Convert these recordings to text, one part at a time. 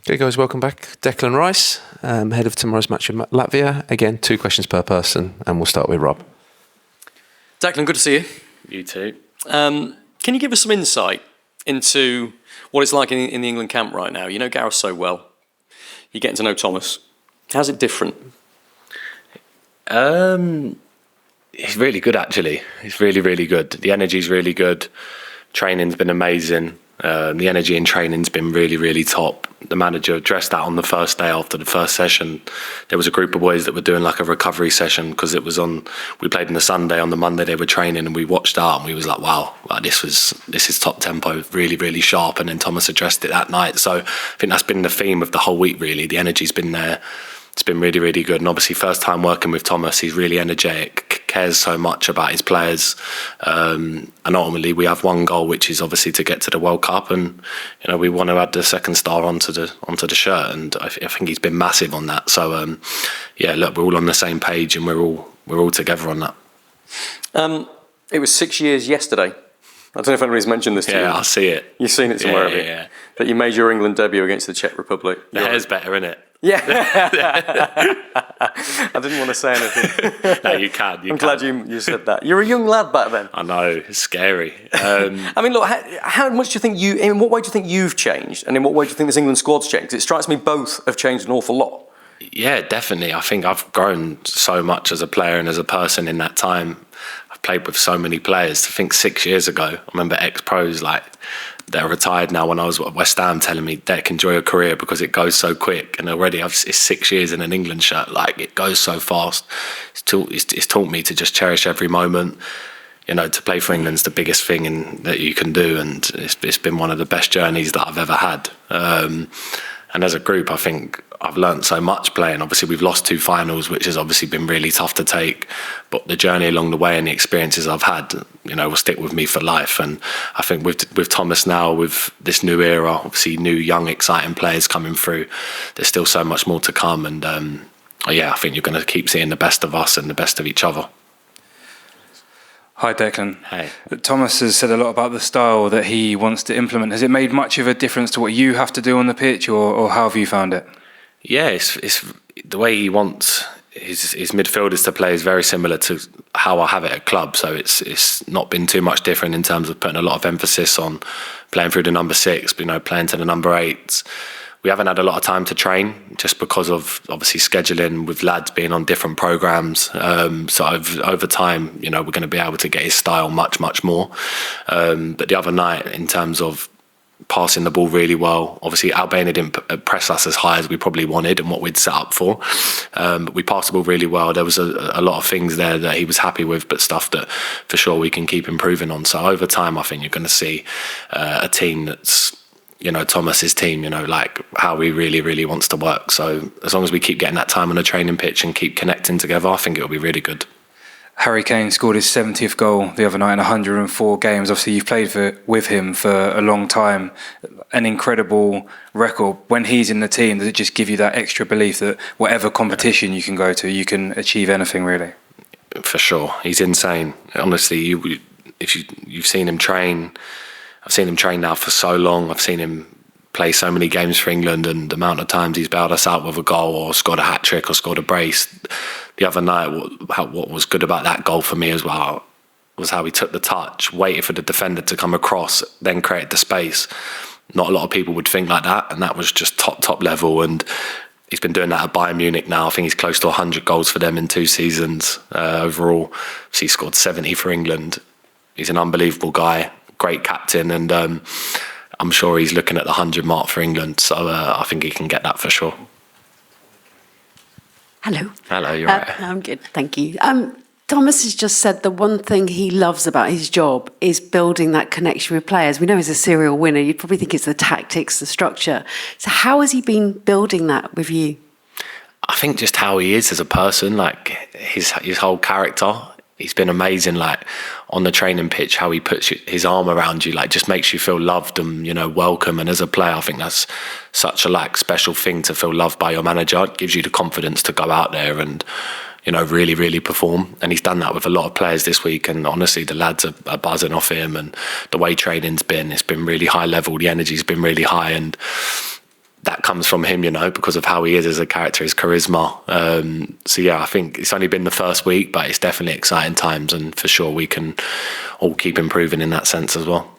Okay, guys, welcome back. Declan Rice, head of tomorrow's match with Latvia. Again, 2 questions per person, and we'll start with Rob. Declan, good to see you. You too. Can you give us some insight into what it's like in the England camp right now? You know Gareth so well. You're getting to know Thomas. How's it different? He's really good, actually. He's really, really good. The energy's really good. Training's been amazing. The energy in training's been really, really top. The manager addressed that on the first day after the first session. There was a group of boys that were doing like a recovery session because it was on. We played on the Sunday. On the Monday they were training, and we watched that and we was like, wow, like this is top tempo, really, really sharp. And then Thomas addressed it that night. So I think that's been the theme of the whole week. Really, the energy's been there. It's been really, really good. And obviously, first time working with Thomas, he's really energetic, cares so much about his players. And ultimately, we have one goal, which is obviously to get to the World Cup. And, you know, we want to add the second star onto the shirt. And I think he's been massive on that. So, yeah, look, we're all on the same page and we're all together on that. It was 6 years yesterday. I don't know if anybody's mentioned this to you. Yeah, I see it. You've seen it somewhere, have you? Yeah. That you made your England debut against the Czech Republic. The hair's better, isn't it? Yeah. I didn't want to say anything. No, you can. I'm glad you said that. You're a young lad back then. I know, it's scary. I mean, look, how much do you think in what way do you think you've changed, and in what way do you think this England squad's changed? It strikes me both have changed an awful lot. Yeah, definitely. I think I've grown so much as a player and as a person in that time. I've played with so many players. I think 6 years ago, I remember ex-pros like they're retired now when I was at West Ham telling me, Dec, enjoy your career because it goes so quick. And already it's 6 years in an England shirt. Like, it goes so fast. It's taught me to just cherish every moment. You know, to play for England's the biggest thing that you can do. And it's been one of the best journeys that I've ever had. And as a group, I think I've learned so much playing. Obviously, we've lost 2 finals, which has obviously been really tough to take. But the journey along the way and the experiences I've had, you know, will stick with me for life. And I think with Thomas now, with this new era, obviously new, young, exciting players coming through, there's still so much more to come. And yeah, I think you're going to keep seeing the best of us and the best of each other. Hi, Declan. Hey. Thomas has said a lot about the style that he wants to implement. Has it made much of a difference to what you have to do on the pitch, or how have you found it? Yeah, it's the way he wants his midfielders to play is very similar to how I have it at club. So it's not been too much different in terms of putting a lot of emphasis on playing through the number 6, you know, playing to the number 8s. We haven't had a lot of time to train just because of obviously scheduling with lads being on different programs. So over time, you know, we're going to be able to get his style much, much more. But the other night, in terms of passing the ball really well, obviously Albania didn't press us as high as we probably wanted and what we'd set up for. But we passed the ball really well. There was a lot of things there that he was happy with, but stuff that for sure we can keep improving on. So over time, I think you're going to see a team that's, you know, Thomas's team, you know, like how he really, really wants to work. So as long as we keep getting that time on the training pitch and keep connecting together, I think it'll be really good. Harry Kane scored his 70th goal the other night in 104 games. Obviously, you've played with him for a long time. An incredible record. When he's in the team, does it just give you that extra belief that whatever competition you can go to, you can achieve anything, really? For sure. He's insane. Honestly, if you've seen him train, I've seen him train now for so long. I've seen him play so many games for England, and the amount of times he's bailed us out with a goal or scored a hat-trick or scored a brace. The other night, what was good about that goal for me as well was how he took the touch, waited for the defender to come across, then created the space. Not a lot of people would think like that, and that was just top level. And he's been doing that at Bayern Munich now. I think he's close to 100 goals for them in 2 seasons overall. So he scored 70 for England. He's an unbelievable guy, great captain, and I'm sure he's looking at the 100 mark for England. So I think he can get that for sure. Hello. Hello, you're right. I'm good, thank you. Thomas has just said the one thing he loves about his job is building that connection with players. We know he's a serial winner. You'd probably think it's the tactics, the structure. So how has he been building that with you? I think just how he is as a person, like his whole character. He's been amazing, like on the training pitch, how he puts his arm around you, like just makes you feel loved and, you know, welcome. And as a player, I think that's such a like special thing to feel loved by your manager. It gives you the confidence to go out there and, really, really perform. And he's done that with a lot of players this week. And honestly, the lads are buzzing off him, and the way training's been, it's been really high level. The energy's been really high, and that comes from him, because of how he is as a character, his charisma. So yeah, I think it's only been the first week, but it's definitely exciting times, and for sure we can all keep improving in that sense as well.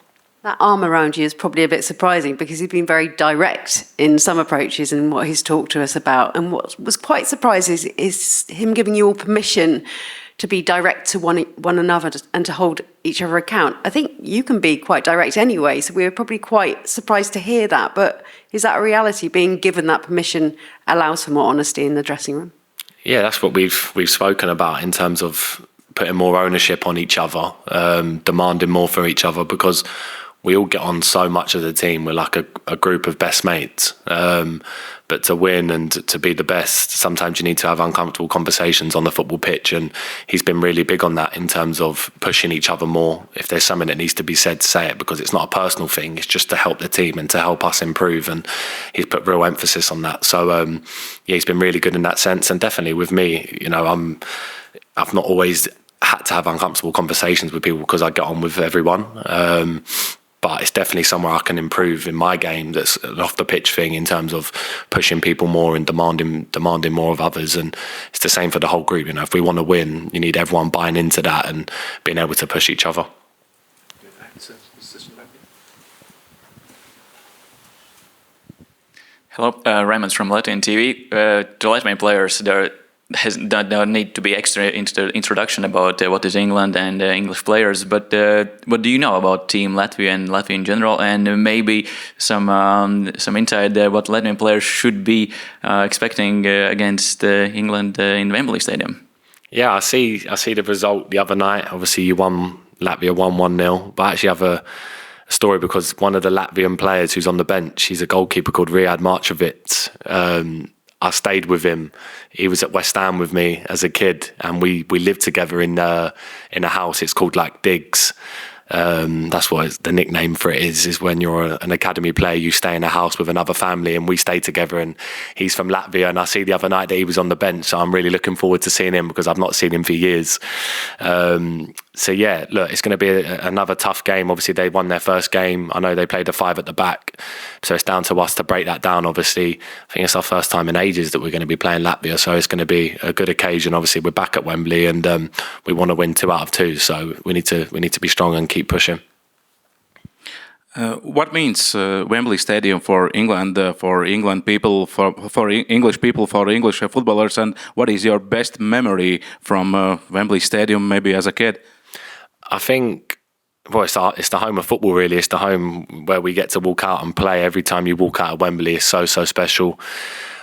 That arm around you is probably a bit surprising, because he's been very direct in some approaches and what he's talked to us about. And what was quite surprising is him giving you all permission to be direct to one another and to hold each other account. I think you can be quite direct anyway, so we were probably quite surprised to hear that. But is that a reality? Being given that permission allows for more honesty in the dressing room? Yeah, that's what we've spoken about in terms of putting more ownership on each other, demanding more for each other, because we all get on so much as a team. We're like a group of best mates. But to win and to be the best, sometimes you need to have uncomfortable conversations on the football pitch. And he's been really big on that in terms of pushing each other more. If there's something that needs to be said, say it, because it's not a personal thing. It's just to help the team and to help us improve. And he's put real emphasis on that. So, yeah, he's been really good in that sense. And definitely with me, I've not always had to have uncomfortable conversations with people because I get on with everyone. But it's definitely somewhere I can improve in my game. That's an off the pitch thing in terms of pushing people more and demanding more of others. And it's the same for the whole group. If we want to win, you need everyone buying into that and being able to push each other. Hello, Raymond from Latvian TV. The Latvian players, there need to be extra introduction about what is England and English players. But what do you know about Team Latvia and Latvia in general, and maybe some insight what Latvian players should be expecting against England in Wembley Stadium? Yeah, I see the result the other night. Obviously, Latvia won 1-0, but I actually have a story because one of the Latvian players who's on the bench, he's a goalkeeper called Riyad Markovic. I stayed with him. He was at West Ham with me as a kid, and we lived together in a house. It's called like Digs. That's what the nickname for it is when you're an academy player, you stay in a house with another family, and we stay together. And he's from Latvia, and I see the other night that he was on the bench, so I'm really looking forward to seeing him because I've not seen him for years. So yeah, look, it's going to be another tough game. Obviously, they won their first game. I know they played a 5 at the back, so it's down to us to break that down. Obviously, I think it's our first time in ages that we're going to be playing Latvia, so it's going to be a good occasion. Obviously, we're back at Wembley, and we want to win 2 out of 2, so we need to be strong and keep pushing. What means Wembley Stadium for England, for England people, for English people, for English footballers, and what is your best memory from Wembley Stadium, maybe as a kid? I think, well, it's the home of football, really. It's the home where we get to walk out and play. Every time you walk out of Wembley, it's so special.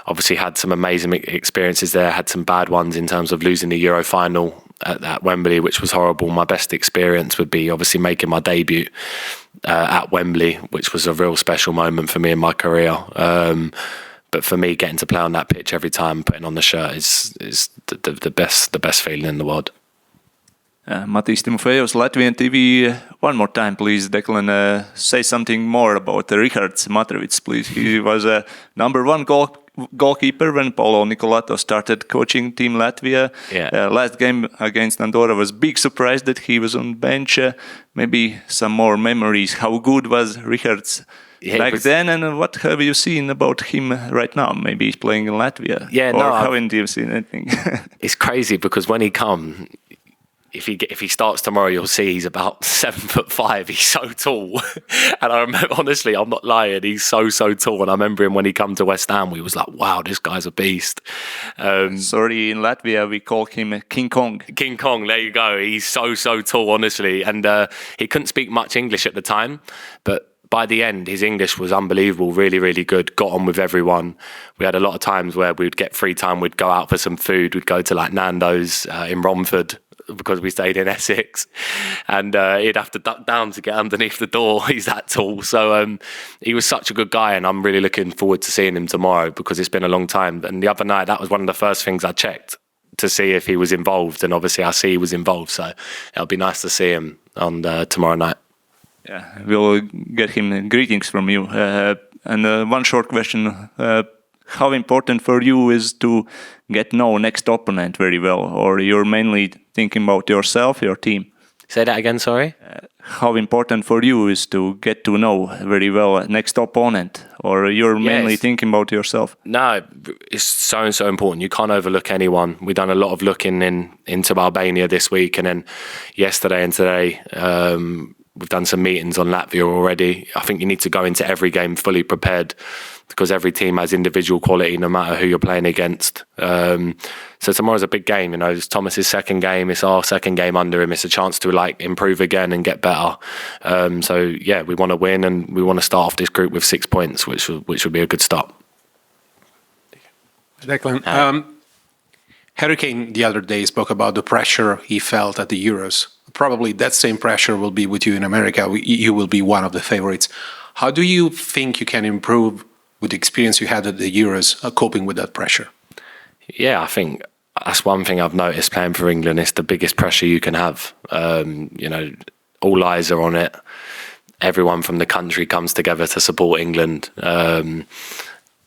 Obviously, had some amazing experiences there, had some bad ones in terms of losing the Euro final at Wembley, which was horrible. My best experience would be obviously making my debut at Wembley, which was a real special moment for me in my career. But for me, getting to play on that pitch every time, putting on the shirt is the best feeling in the world. Matis Timofejos, Latvian TV. One more time, please, Declan. Say something more about Rihards Matrovic, please. He was a number 1 goalkeeper when Paulo Nicolato started coaching Team Latvia. Yeah. Last game against Andorra was big surprise that he was on bench. Maybe some more memories. How good was Rihards back then, and what have you seen about him right now? Maybe he's playing in Latvia. Yeah, haven't you seen anything? It's crazy because when he come, if he starts tomorrow, you'll see he's about 7'5". He's so tall, and I remember, honestly, I'm not lying. He's so tall, and I remember him when he come to West Ham. We was like, wow, this guy's a beast. Sorry, in Latvia we call him King Kong. King Kong, there you go. He's so tall, honestly, and he couldn't speak much English at the time, but by the end, his English was unbelievable, really good, got on with everyone. We had a lot of times where we'd get free time, we'd go out for some food, we'd go to like Nando's in Romford, because we stayed in Essex, and he'd have to duck down to get underneath the door. He's that tall. So he was such a good guy, and I'm really looking forward to seeing him tomorrow because it's been a long time. And the other night, that was one of the first things I checked to see if he was involved, and obviously I see he was involved, so it'll be nice to see him on tomorrow night. Yeah, we'll get him greetings from you. And one short question. how important for you is to get to know next opponent very well, or you're mainly thinking about yourself, your team? Say that again, sorry? How important for you is to get to know very well next opponent, or you're mainly thinking about yourself? No, it's so important. You can't overlook anyone. We've done a lot of looking into Albania this week, and then yesterday and today we've done some meetings on Latvia already. I think you need to go into every game fully prepared, because every team has individual quality no matter who you're playing against. So tomorrow's a big game, you know. It's Thomas's second game, it's our second game under him. It's a chance to like improve again and get better. So yeah, we want to win, and we want to start off this group with 6 points, which would be a good start. Declan, Harry Kane the other day spoke about the pressure he felt at the Euros. Probably that same pressure will be with you in America. You will be one of the favorites. How do you think you can improve with the experience you had at the Euros, coping with that pressure? Yeah, I think that's one thing I've noticed playing for England. It's the biggest pressure you can have. You know, all eyes are on it. Everyone from the country comes together to support England.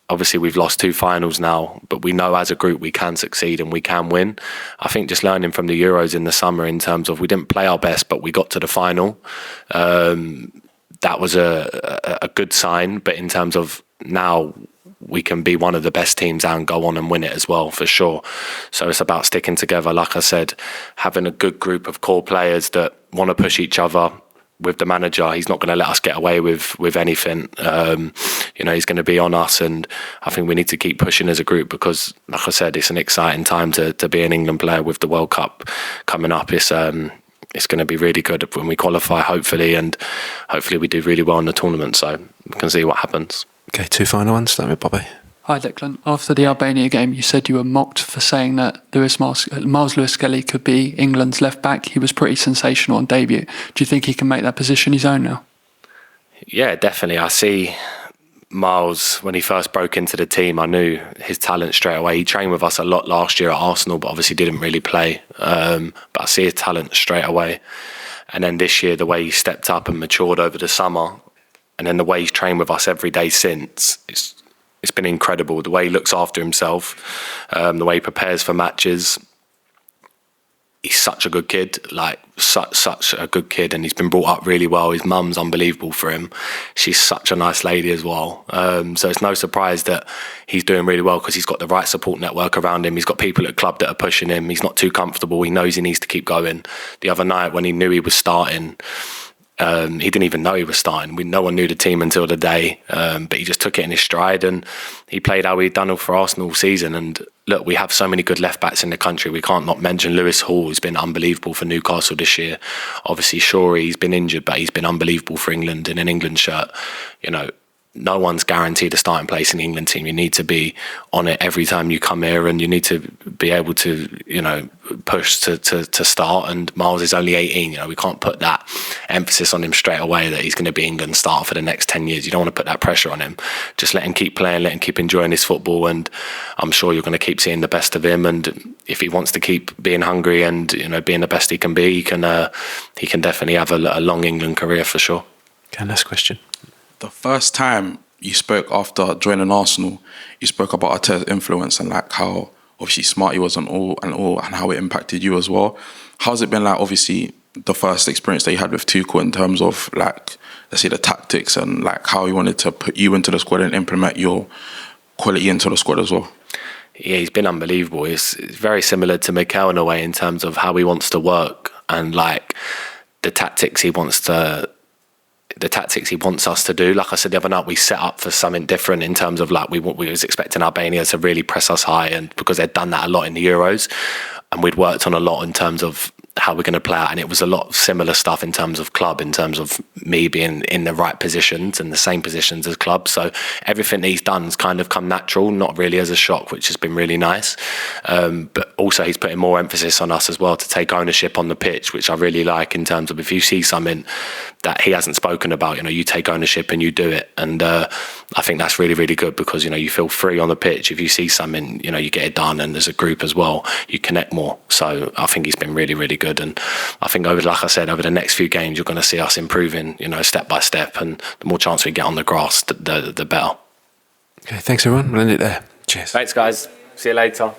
Obviously, we've lost 2 finals now, but we know as a group we can succeed and we can win. I think just learning from the Euros in the summer in terms of we didn't play our best, but we got to the final. That was a good sign, but in terms of now we can be one of the best teams and go on and win it as well, for sure. So it's about sticking together, like I said, having a good group of core players that want to push each other. With the manager, he's not going to let us get away with anything. You know, he's going to be on us, and I think we need to keep pushing as a group, because, like I said, it's an exciting time to be an England player with the World Cup coming up. It's going to be really good when we qualify, hopefully, and hopefully we do really well in the tournament. So we can see what happens. Okay, 2 final ones. Start with Bobby. Hi Declan. After the Albania game, you said you were mocked for saying that Miles Lewis-Skelly could be England's left back. He was pretty sensational on debut. Do you think he can make that position his own now? Yeah, definitely. I see Miles, when he first broke into the team, I knew his talent straight away. He trained with us a lot last year at Arsenal, but obviously didn't really play. But I see his talent straight away. And then this year, the way he stepped up and matured over the summer, and then the way he's trained with us every day since, it's been incredible. The way he looks after himself, the way he prepares for matches. He's such a good kid, like such a good kid, and he's been brought up really well. His mum's unbelievable for him. She's such a nice lady as well. So it's no surprise that he's doing really well, because he's got the right support network around him. He's got people at club that are pushing him. He's not too comfortable. He knows he needs to keep going. The other night when he knew he was starting, he didn't even know he was starting. No one knew the team until the day, but he just took it in his stride, and he played how he'd done for Arsenal all season. And look, we have so many good left backs in the country. We can't not mention Lewis Hall, who's been unbelievable for Newcastle this year. Obviously, Shorey, he's been injured, but he's been unbelievable for England in an England shirt. You know, no one's guaranteed a starting place in the England team. You need to be on it every time you come here, and you need to be able to, you know, push to start. And Miles is only 18. You know, we can't put that emphasis on him straight away that he's going to be England starter for the next 10 years. You don't want to put that pressure on him. Just let him keep playing, let him keep enjoying his football, and I'm sure you're going to keep seeing the best of him. And if he wants to keep being hungry and, you know, being the best he can be, he can definitely have a long England career for sure. Okay, next question. The first time you spoke after joining Arsenal, you spoke about Arteta's influence and like how obviously smart he was and how it impacted you as well. How's it been like, obviously, the first experience that you had with Tuchel in terms of like, let's say, the tactics and like how he wanted to put you into the squad and implement your quality into the squad as well? Yeah, he's been unbelievable. It's very similar to Mikel in a way in terms of how he wants to work and like the tactics he wants us to do. Like I said the other night, we set up for something different in terms of like we was expecting Albania to really press us high, and because they'd done that a lot in the Euros, and we'd worked on a lot in terms of how we're going to play out, and it was a lot of similar stuff in terms of club, in terms of me being in the right positions and the same positions as club. So everything that he's done has kind of come natural, not really as a shock, which has been really nice. But also he's putting more emphasis on us as well to take ownership on the pitch, which I really like, in terms of if you see something that he hasn't spoken about, you know, you take ownership and you do it. And I think that's really, really good, because, you know, you feel free on the pitch. If you see something, you know, you get it done, and as a group as well, you connect more. So I think he's been really, really good. And I think like I said, over the next few games, you're going to see us improving, you know, step by step. And the more chance we get on the grass, the better. Okay, thanks everyone. We'll end it there. Cheers. Thanks, guys. See you later.